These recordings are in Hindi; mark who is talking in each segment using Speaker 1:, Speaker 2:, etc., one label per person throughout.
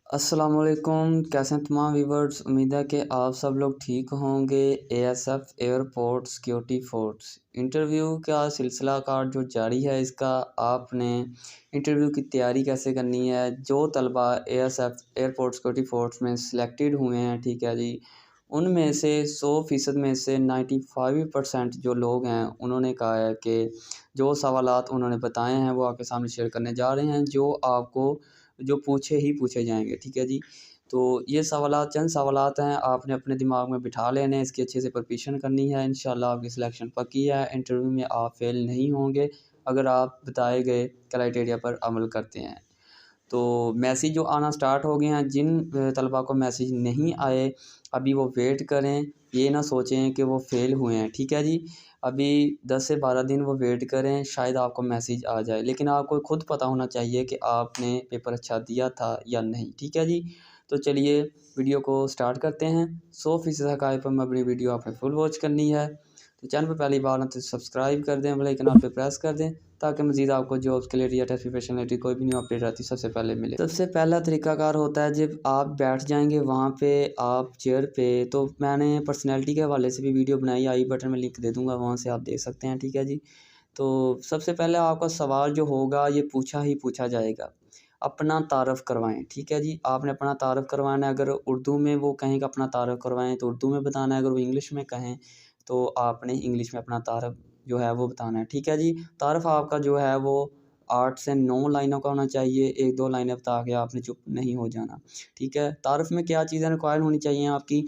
Speaker 1: अस्सलामुअलैकुम, कैसे हैं तमाम व्यूवर्स। उम्मीद है कि आप सब लोग ठीक होंगे। ASF airport security force interview का सिलसिला कार जो जारी है, इसका आपने इंटरव्यू की तैयारी कैसे करनी है। जो तलबा एएसएफ एयरपोर्ट सिक्योरिटी फोर्स में सिलेक्टेड हुए हैं, ठीक है जी, उनमें से 100% में से 95% जो लोग हैं उन्होंने कहा है कि जो सवालात उन्होंने बताए हैं वो आपके सामने शेयर करने जा रहे हैं, जो आपको जो पूछे ही पूछे जाएंगे, ठीक है जी। तो ये सवालात चंद सवालात हैं, आपने अपने दिमाग में बिठा लेने हैं, इसकी अच्छे से प्रिपरेशन करनी है। इंशाल्लाह आपकी सिलेक्शन पक्की है। इंटरव्यू में आप फेल नहीं होंगे अगर आप बताए गए क्राइटेरिया पर अमल करते हैं। तो मैसेज जो आना स्टार्ट हो गए हैं, जिन तलबा को मैसेज नहीं आए अभी वो वेट करें, ये ना सोचें कि वो फ़ेल हुए हैं, ठीक है जी। अभी 10 से 12 दिन वो वेट करें, शायद आपको मैसेज आ जाए, लेकिन आपको खुद पता होना चाहिए कि आपने पेपर अच्छा दिया था या नहीं, ठीक है जी। तो चलिए वीडियो को स्टार्ट करते हैं। 100% हक़ाइक़ पर मबनी वीडियो आपने फुल वॉच करनी है। तो चैनल पर पहली बार आते तो सब्सक्राइब कर दें, बेल आइकन पे प्रेस कर दें ताकि मज़ीद आपको जॉब्स के लिए या टेस्ट प्रिपरेशन रिलेटेड कोई भी न्यू अपडेट रहती है सबसे पहले मिले। सबसे पहला तरीकाकार होता है जब आप बैठ जाएंगे वहाँ पे आप चेयर पे, तो मैंने पर्सनैलिटी के हवाले से भी वीडियो बनाई, आई बटन में लिंक दे दूँगा, वहाँ से आप देख सकते हैं, ठीक है जी। तो सबसे पहले आपका सवाल जो होगा ये पूछा ही पूछा जाएगा, अपना तारफ़ करवाएं, ठीक है जी। आपने अपना तारफ़ करवाना है, अगर उर्दू में वो कहें कि अपना तारफ़ करवाएं तो उर्दू में बताना है, अगर वो इंग्लिश में कहें तो आपने इंग्लिश में अपना तारफ़ जो है वो बताना है, ठीक है जी। तारफ़ आपका जो है वो 8 से 9 लाइनों का होना चाहिए, 1-2 लाइनें बता के आपने चुप नहीं हो जाना, ठीक है। तारफ़ में क्या चीज़ें रिक्वायर्ड होनी चाहिए आपकी,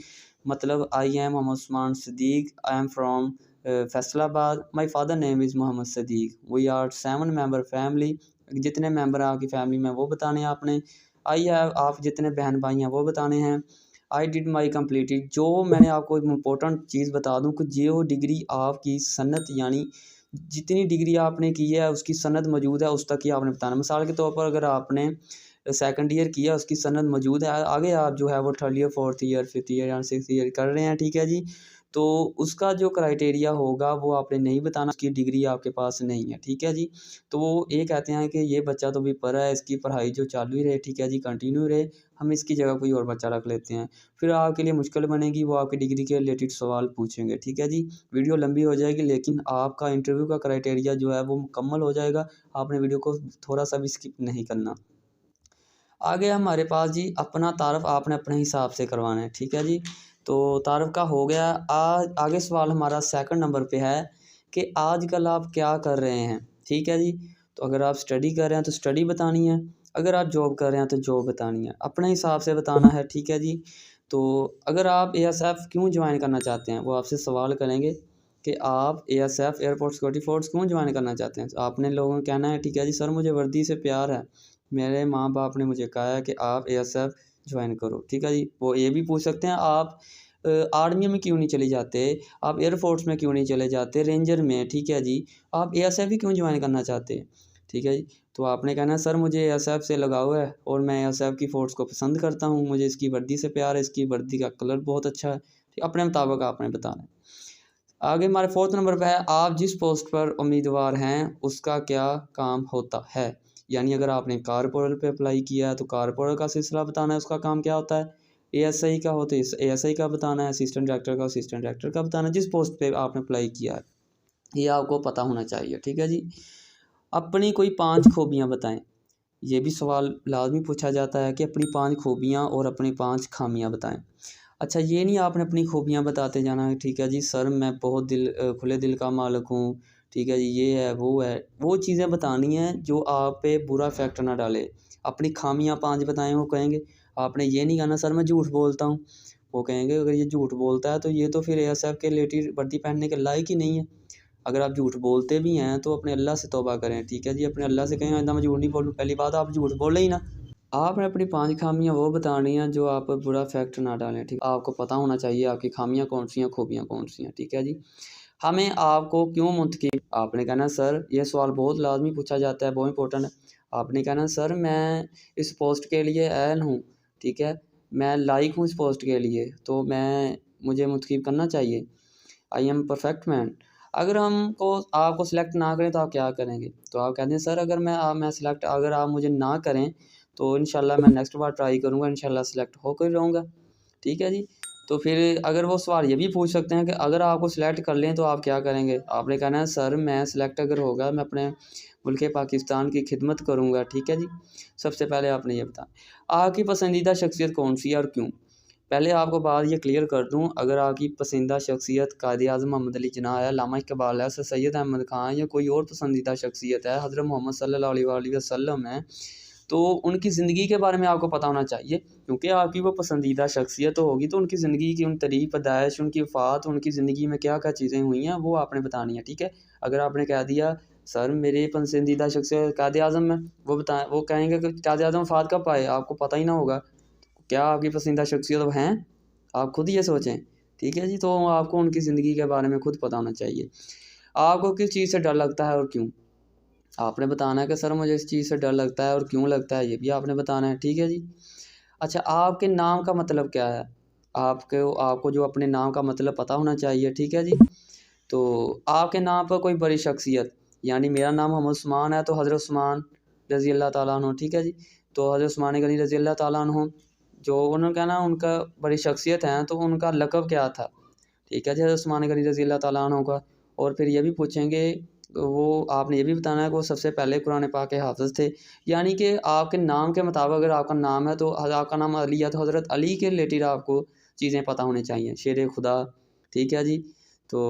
Speaker 1: मतलब I am Mohammad Usman Siddique, I am from Faisalabad, my father name is Mohammad Siddique, we are 7 member family. जितने मेंबर हैं आपकी फैमिली में वो बताने हैं आपने। आई हैव, आप जितने बहन भाई हैं वो बताने हैं। आई डिड माई कम्प्लीटेड, जो मैंने आपको एक इम्पोर्टेंट चीज़ बता दूँ कि जो डिग्री आपकी सनत यानी जितनी डिग्री आपने की है उसकी सनद मौजूद है उस तक ही आपने बताना। मिसाल के तौर पर अगर आपने सेकंड ईयर किया उसकी सनद मौजूद है, आगे आप जो है वो third year, fourth year, fifth year या सिक्स्थ ईयर कर रहे हैं, ठीक है जी। तो उसका जो क्राइटेरिया होगा वो आपने नहीं बताना, उसकी डिग्री आपके पास नहीं है, ठीक है जी। तो वो ये कहते हैं कि ये बच्चा तो भी पढ़ा है, इसकी पढ़ाई जो चालू ही रहे, ठीक है जी, कंटिन्यू रहे, हम इसकी जगह कोई और बच्चा रख लेते हैं। फिर आपके लिए मुश्किल बनेगी, वो आपकी डिग्री के रिलेटेड सवाल पूछेंगे, ठीक है जी। वीडियो लंबी हो जाएगी लेकिन आपका इंटरव्यू का क्राइटेरिया जो है वो मुकम्मल हो जाएगा। आपने वीडियो को थोड़ा सा भी स्किप नहीं करना। आगे हमारे पास जी अपना तारफ़ आपने अपने हिसाब से करवाना है, ठीक है जी। तो तारफ़ का हो गया। आज आगे सवाल हमारा सेकंड नंबर पे है कि आजकल आप क्या कर रहे हैं, ठीक है जी। तो अगर आप स्टडी कर रहे हैं तो स्टडी बतानी है, अगर आप जॉब कर रहे हैं तो जॉब बतानी है, अपने हिसाब से बताना है, ठीक है जी। तो अगर आप एएसएफ क्यों ज्वाइन करना चाहते हैं, वो आपसे सवाल करेंगे कि आप एएसएफ एयरपोर्ट सिक्योरिटी फोर्स क्यों ज्वाइन करना चाहते हैं। तो आपने लोगों को कहना है, ठीक है जी, सर मुझे वर्दी से प्यार है, मेरे माँ बाप ने मुझे कहा है कि आप एएसएफ ज्वाइन करो, ठीक है जी। वो ये भी पूछ सकते हैं आप आर्मी में क्यों नहीं चले जाते, आप एयरफोर्स में क्यों नहीं चले जाते, रेंजर में, ठीक है जी, आप एएसएफ ही क्यों ज्वाइन करना चाहते हैं, ठीक है जी। तो आपने कहना है सर मुझे एएसएफ से लगाव है और मैं एएसएफ की फ़ोर्स को पसंद करता हूँ, मुझे इसकी वर्दी से प्यार है, इसकी वर्दी का कलर बहुत अच्छा है, ठीक, अपने मुताबिक आपने बताना है। आगे हमारे फोर्थ नंबर पे है आप जिस पोस्ट पर उम्मीदवार हैं उसका क्या काम होता है। यानी अगर आपने कारपोरल पे अप्लाई किया है तो कारपोरल का सिलसिला बताना है, उसका काम क्या होता है। एएसआई का होता है एएसआई का बताना है, असिस्टेंट डायरेक्टर का असिस्टेंट डायरेक्टर का बताना है, जिस पोस्ट पे आपने अप्लाई किया है ये आपको पता होना चाहिए, ठीक है जी। अपनी कोई 5 खूबियाँ बताएं, ये भी सवाल लाजमी पूछा जाता है कि अपनी 5 खूबियाँ और अपनी 5 खामियाँ बताएं। अच्छा, ये नहीं आपने अपनी खूबियाँ बताते जाना है, ठीक है जी, सर मैं बहुत खुले दिल का मालिक हूँ, ठीक है जी, ये है, वो चीज़ें बतानी हैं जो आप पे बुरा इफ़ेक्ट ना डाले। अपनी खामियाँ 5 बताएँ, वो कहेंगे। आपने ये नहीं कहना सर मैं झूठ बोलता हूँ, वो कहेंगे अगर ये झूठ बोलता है तो ये तो फिर एएसएफ के रिलेटेड वर्दी पहनने के लायक ही नहीं है। अगर आप झूठ बोलते भी हैं तो अपने अल्लाह से तौबा करें, ठीक है जी, अपने अल्लाह से कहें आइंदा मैं झूठ नहीं बोलूँ। पहली बात आप झूठ बोले ही ना। आपने अपनी 5 खामियाँ वो बतानी हैं जो आप पर बुरा इफ़ेक्ट ना डालें, ठीक। आपको पता होना चाहिए आपकी खामियाँ कौन-सी हैं, खूबियाँ कौन-सी हैं, ठीक है जी। हमें आपको क्यों मुंतखब, आपने कहना सर ये सवाल बहुत लाज़मी पूछा जाता है, बहुत इंपॉर्टेंट है। आपने कहना सर मैं इस पोस्ट के लिए अहल हूँ, ठीक है, मैं लायक हूँ इस पोस्ट के लिए, तो मुझे मुंतखब करना चाहिए। I am perfect man. अगर हमको आपको सिलेक्ट ना करें तो आप क्या करेंगे? तो आप कहते हैं सर अगर मैं सिलेक्ट, अगर आप मुझे ना करें तो इंशाल्लाह मैं नेक्स्ट बार ट्राई करूँगा, इंशाल्लाह सेलेक्ट होकर रहूँगा। ठीक है जी। तो फिर अगर वो सवाल ये भी पूछ सकते हैं कि अगर आपको सिलेक्ट कर लें तो आप क्या करेंगे? आपने कहना है सर मैं सिलेक्ट अगर होगा मैं अपने मुल्क पाकिस्तान की खिदमत करूँगा। ठीक है जी। सबसे पहले आपने ये बताया आपकी पसंदीदा शख्सियत कौन सी है और क्यों? पहले आपको बात ये क्लियर कर दूँ, अगर आपकी पसंदीदा शख्सियत कायद-ए-आज़म मोहम्मद अली जिन्नाह है, अल्लामा इकबाल है, सर सैयद अहमद ख़ान या कोई और पसंदीदा शख्सियत है, हज़रत मोहम्मद सल्लल्लाहु अलैहि वसल्लम है, तो उनकी ज़िंदगी के बारे में आपको पता होना चाहिए, क्योंकि आपकी वो पसंदीदा शख्सियत तो होगी तो उनकी ज़िंदगी की उन तरीक़ पैदाइश, उनकी वफ़ात, उनकी ज़िंदगी में क्या-क्या चीज़ें हुई हैं वो आपने बतानी है। ठीक है? अगर आपने कह दिया सर मेरी पसंदीदा शख्सियत कायद-ए-आज़म है, वो कहेंगे कि कायद-ए-आज़म वफ़ात कब पाए? आपको पता ही ना होगा। क्या आपकी पसंदीदा शख्सियत अब हैं? आप खुद ये सोचें। ठीक है जी? तो आपको उनकी ज़िंदगी के बारे में खुद पता होना चाहिए। आपको किस चीज़ से डर लगता है और क्यों? आपने बताना है कि सर मुझे इस चीज़ से डर लगता है और क्यों लगता है, ये भी आपने बताना है। ठीक है जी? अच्छा, आपके नाम का मतलब क्या है? आपको जो अपने नाम का मतलब पता होना चाहिए। ठीक है जी? तो आपके नाम पर कोई बड़ी शख्सियत, यानी मेरा नाम मोहम्मद उस्मान है तो हज़रत उस्मान रज़ी अल्लाह ताला अन्हु। ठीक है जी? तो हज़रत उस्मान गनी रज़ी अल्लाह ताला अन्हु, जो उन्होंने कहा ना उनका बड़ी शख्सियत हैं, तो उनका लक़ब क्या था? ठीक है जी, हज़रत उस्मान गनी रज़ी अल्लाह ताला अन्हु का। और फिर ये भी पूछेंगे, वो आपने ये भी बताना है कि वो सबसे पहले कुरान पाक के हाफ़िज़ थे। यानी कि आपके नाम के मुताबिक अगर आपका नाम है तो आपका नाम अली है तो हज़रत अली के रिलेटेड आपको चीज़ें पता होनी चाहिए, शेर खुदा। ठीक है जी? तो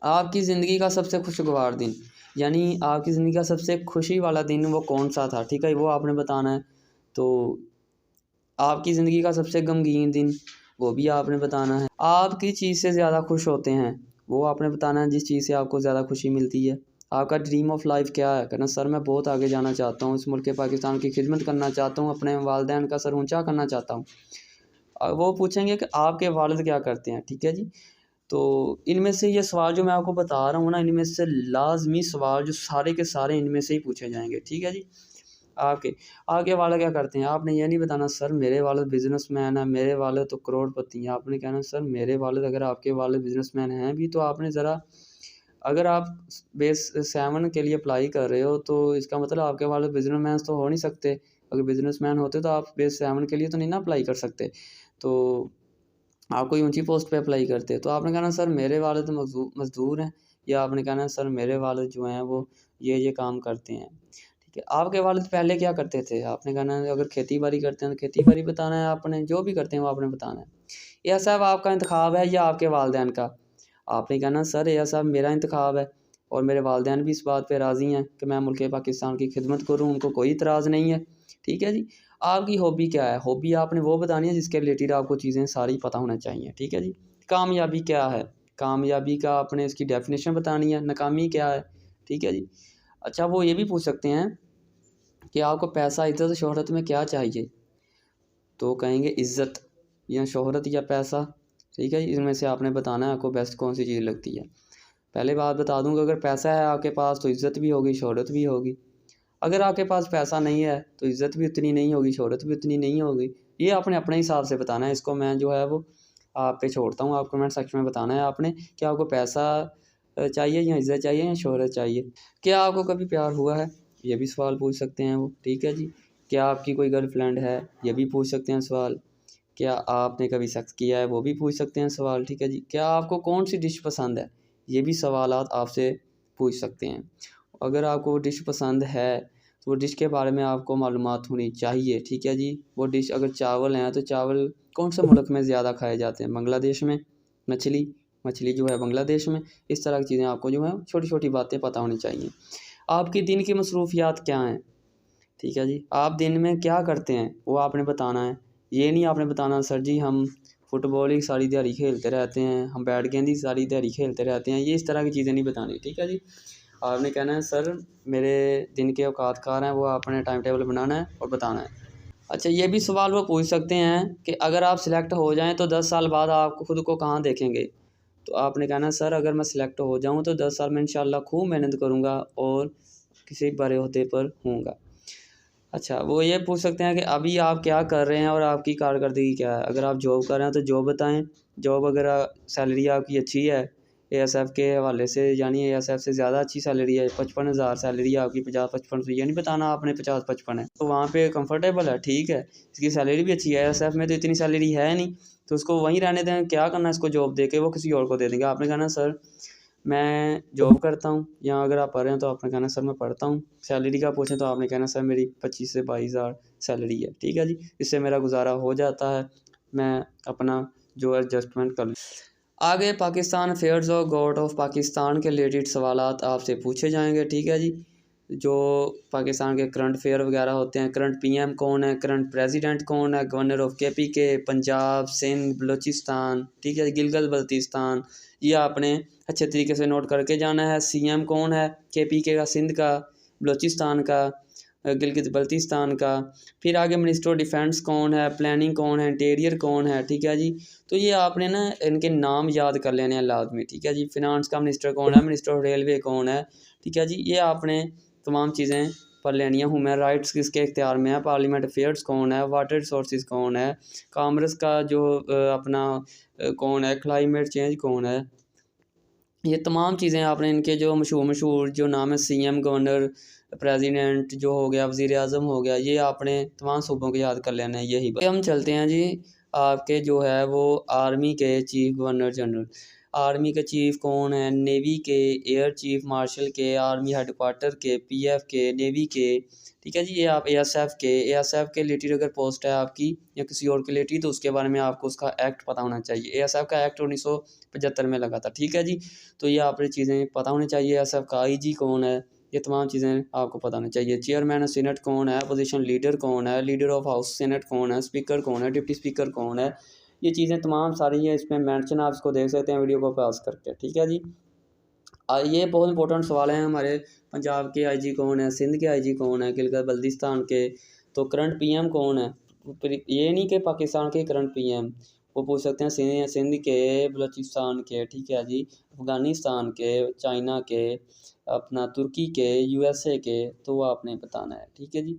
Speaker 1: आपकी ज़िंदगी का सबसे खुशगवार दिन, यानी आपकी ज़िंदगी का सबसे खुशी वाला दिन वो कौन-सा था? ठीक है? वो आपने बताना है। तो आपकी ज़िंदगी का सबसे गमगीन दिन, वो भी आपने बताना है। आप किस चीज़ से ज़्यादा खुश होते हैं, वो आपने बताना है, जिस चीज़ से आपको ज़्यादा खुशी मिलती है। आपका ड्रीम ऑफ लाइफ़ क्या है? कहना सर मैं बहुत आगे जाना चाहता हूँ, इस मुल्क पाकिस्तान की खिदमत करना चाहता हूँ, अपने वालिदैन का सर ऊँचा करना चाहता हूँ। वो पूछेंगे कि आपके वालिद क्या करते हैं? ठीक है जी? तो इनमें से ये सवाल जो मैं आपको बता रहा हूँ ना, इनमें से लाज़मी सवाल जो सारे के सारे इनमें से ही पूछे जाएँगे। ठीक है जी? आपके वालिद क्या करते हैं? आपने ये नहीं बताना सर मेरे वालिद बिज़नेसमैन हैं, मेरे वालिद तो करोड़पति हैं। आपने कहना सर मेरे वालिद, अगर आपके वालिद बिज़नेसमैन हैं भी तो आपने ज़रा, अगर आप बेस 7 के लिए अप्लाई कर रहे हो तो इसका मतलब आपके वालिद बिज़नेसमैन तो हो नहीं सकते। अगर बिज़नेसमैन होते तो आप बेस 7 के लिए तो नहीं ना अप्लाई कर सकते। तो आप कोई ऊँची पोस्ट पे अप्लाई करते। तो आपने कहना सर मेरे वालिद मज़दूर हैं, या आपने कहना सर मेरे वालिद जो हैं वो ये काम करते हैं। ठीक है? आपके वालिद पहले क्या करते थे? आपने कहना है अगर खेती-बाड़ी करते हैं तो खेती-बाड़ी बताना है आपने, जो भी करते हैं वो आपने बताना है। या साहब आपका इंतखाब है या आपके वालिदैन का? आपने कहना सर या साहब मेरा इंतखाब है और मेरे वालिदैन भी इस बात पे राज़ी हैं कि मैं मुल्क पाकिस्तान की खिदमत करूँ, उनको कोई इतराज़ नहीं है। ठीक है जी? आपकी हॉबी क्या है? हॉबी आपने वो बतानी है जिसके रिलेटेड आपको चीज़ें सारी पता होना चाहिए। ठीक है जी? कामयाबी क्या है? कामयाबी का आपने इसकी डेफ़िनेशन बतानी है। नाकामी क्या है? ठीक है जी? अच्छा, वो ये भी पूछ सकते हैं कि आपको पैसा, इज़्ज़त, शोहरत में क्या चाहिए? तो कहेंगे इज़्ज़त या शोहरत या पैसा। ठीक है? इनमें से आपने बताना है आपको बेस्ट कौन-सी चीज़ लगती है। पहले बात बता दूँ कि अगर पैसा है आपके पास तो इज़्ज़त भी होगी, शोहरत भी होगी। अगर आपके पास पैसा नहीं है तो इज़्ज़त भी उतनी नहीं होगी, शोहरत भी उतनी नहीं होगी। ये आपने अपने हिसाब से बताना है। इसको मैं जो है वो आप पे छोड़ता हूँ। आप कमेंट सेक्शन में बताना है आपने कि आपको पैसा चाहिए या इज़्ज़त चाहिए या शोहरत चाहिए। क्या आपको कभी प्यार हुआ है? ये भी सवाल पूछ सकते हैं वो। ठीक है जी? क्या आपकी कोई गर्लफ्रेंड है? ये भी पूछ सकते हैं सवाल। क्या आपने कभी सेक्स किया है? वो भी पूछ सकते हैं सवाल। ठीक है जी? क्या आपको कौन-सी डिश पसंद है? ये भी सवालात आपसे पूछ सकते हैं। अगर आपको वो डिश पसंद है तो वो डिश के बारे में आपको मालूमात होनी चाहिए। ठीक है जी? वो डिश अगर चावल हैं तो चावल कौन से मुल्क में ज़्यादा खाए जाते हैं? बांग्लादेश में। मछली जो है बांग्लादेश में। इस तरह की चीज़ें आपको जो है छोटी-छोटी बातें पता होनी चाहिए। आपकी दिन की मसरूफ़ियात क्या हैं? ठीक है जी? आप दिन में क्या करते हैं? वो आपने बताना है। ये नहीं आपने बताना सर जी हम फुटबॉल ही सारी दिहाड़ी खेलते रहते हैं, हम बैट गेंद ही सारी दिहाड़ी खेलते रहते हैं। ये इस तरह की चीज़ें नहीं बतानी। ठीक है जी? आपने कहना है सर मेरे दिन के औकात कार हैं, वो आपने टाइम टेबल बनाना है और बताना है। अच्छा, ये भी सवाल वो पूछ सकते हैं कि अगर आप सिलेक्ट हो जाएँ तो 10 साल बाद आप खुद को कहाँ देखेंगे? तो आपने कहना है सर अगर मैं सिलेक्ट हो जाऊँ तो 10 साल में इंशाल्लाह खूब मेहनत करूँगा और किसी बड़े ओहदे पर होऊँगा। अच्छा, वो ये पूछ सकते हैं कि अभी आप क्या कर रहे हैं और आपकी कारकर्दगी क्या है? अगर आप जॉब कर रहे हैं तो जॉब बताएँ। जॉब अगर सैलरी आपकी अच्छी है एएसएफ के हवाले से, यानी एएसएफ से ज़्यादा अच्छी सैलरी है, 55,000 सैलरी है आपकी, 50-55 से, ये नहीं बताना आपने 50-55 है, तो वहाँ पे कंफर्टेबल है, ठीक है, इसकी सैलरी भी अच्छी है। एएसएफ में तो इतनी सैलरी है नहीं, तो उसको वहीं रहने दें, क्या करना इसको जॉब दे के, वो किसी और को दे देंगे। आपने कहना सर मैं जॉब करता हूँ, या अगर आप पढ़ रहे हैं तो आपने कहना सर मैं पढ़ता हूँ। सैलरी का पूछें तो आपने कहना सर मेरी 25 से 22,000 सैलरी है, ठीक है जी, इससे मेरा गुजारा हो जाता है, मैं अपना जो एडजस्टमेंट कर। आगे पाकिस्तान अफेयर्स और गवर्नमेंट ऑफ पाकिस्तान के रिलेटेड सवालात आपसे पूछे जाएंगे, ठीक है जी, जो पाकिस्तान के करंट अफेयर वगैरह होते हैं। करंट पीएम कौन है, करंट प्रेसिडेंट कौन है, governor of KPK, Punjab, Sindh, Balochistan, ठीक है, गिलगित बल्तिस्तान, ये आपने अच्छे तरीके से नोट करके जाना है। सीएम कौन है, केपीके का, सिंध का, बलूचिस्तान का, गिलगित बल्तिस्तान का। फिर आगे मिनिस्टर ऑफ डिफेंस कौन है, प्लानिंग कौन है, इंटीरियर कौन है, ठीक है जी, तो ये आपने ना इनके नाम याद कर लेने हैं लाजमी, ठीक है जी। फिनांस का मिनिस्टर कौन है, मिनिस्टर ऑफ रेलवे कौन है, ठीक है जी, ये आपने तमाम चीज़ें पढ़ लेनी है। ह्यूमन राइट्स किसके इख्तियार में है, पार्लियामेंट अफेयर्स कौन है, वाटर रिसोर्सेज कौन है, कामर्स का जो अपना कौन है, क्लाइमेट चेंज कौन है, ये तमाम चीज़ें आपने इनके जो मशहूर जो नाम है, सीएम, गवर्नर, प्रेसिडेंट जो हो गया, वज़ीर आज़म हो गया, ये आपने तमाम सूबों को याद कर लेना है। यही हम चलते हैं जी, आपके जो है वो आर्मी के चीफ गवर्नर जनरल। आर्मी के चीफ कौन है, नेवी के, एयर चीफ मार्शल के, आर्मी हेडक्वार्टर के, पीएफ के, नेवी के, ठीक है जी। ये आप एएसएफ के रिलेटेड अगर पोस्ट है आपकी या किसी और के रिलेटेड, तो उसके बारे में आपको उसका एक्ट पता होना चाहिए। एएसएफ का एक्ट 1975 में लगा था, ठीक है जी, तो ये आपने चीज़ें पता होनी चाहिए। एएसएफ का आईजी कौन है, ये तमाम चीज़ें आपको पता होनी चाहिए। चेयरमैन ऑफ सीनेट कौन है, अपोजिशन लीडर कौन है, लीडर ऑफ हाउस सीनेट कौन है, स्पीकर कौन है, डिप्टी स्पीकर कौन है, ये चीज़ें तमाम सारी है इसमें मेंशन, आप इसको देख सकते हैं वीडियो को पास करके, ठीक है जी। ये बहुत इंपॉर्टेंट सवाल हैं हमारे। पंजाब के आईजी कौन है, सिंध के आईजी कौन है, गिलगित बल्तिस्तान के, तो करंट पीएम कौन है, ये नहीं कि पाकिस्तान के करंट पीएम, वो पूछ सकते हैं सिंध के, बलूचिस्तान के, ठीक है जी, अफ़गानिस्तान के, चाइना के, अपना तुर्की के, यूएसए के, तो वो आपने बताना है, ठीक है जी।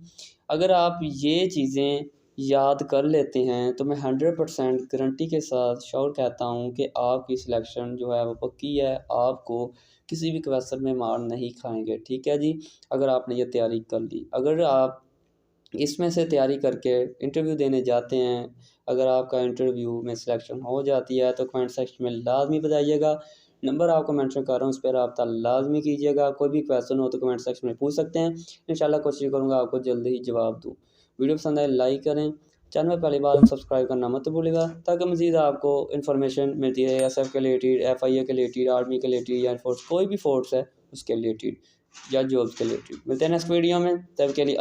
Speaker 1: अगर आप ये चीज़ें याद कर लेते हैं तो मैं 100% गारंटी के साथ श्योर कहता हूँ कि आपकी सिलेक्शन जो है वो पक्की है, आपको किसी भी क्वेश्चन में मार नहीं खाएंगे, ठीक है जी, अगर आपने ये तैयारी कर ली। अगर आप इसमें से तैयारी करके इंटरव्यू देने जाते हैं, अगर आपका इंटरव्यू में सिलेक्शन हो जाती है तो कमेंट सेक्शन में लाजमी बताइएगा। नंबर आपको मेंशन कर रहा हूँ, इस पर रब्ता लाजमी कीजिएगा। कोई भी क्वेश्चन हो तो कमेंट सेक्शन में पूछ सकते हैं, इंशाल्लाह कोशिश करूँगा आपको जल्दी ही जवाब दूँ। वीडियो पसंद आए लाइक करें, चैनल में पहली बार सब्सक्राइब करना मत भूलिएगा, ताकि मज़ीद आपको इन्फॉर्मेशन मिलती है एएसएफ के रिलेटेड, एफआईए के रिलेटेड, आर्मी के रिलेटेड, एयर फोर्स, कोई भी फोर्स है उसके रिलेटेड या जॉब्स के रिलेटेड। मिलते हैं नेक्स्ट वीडियो में, तब के लिए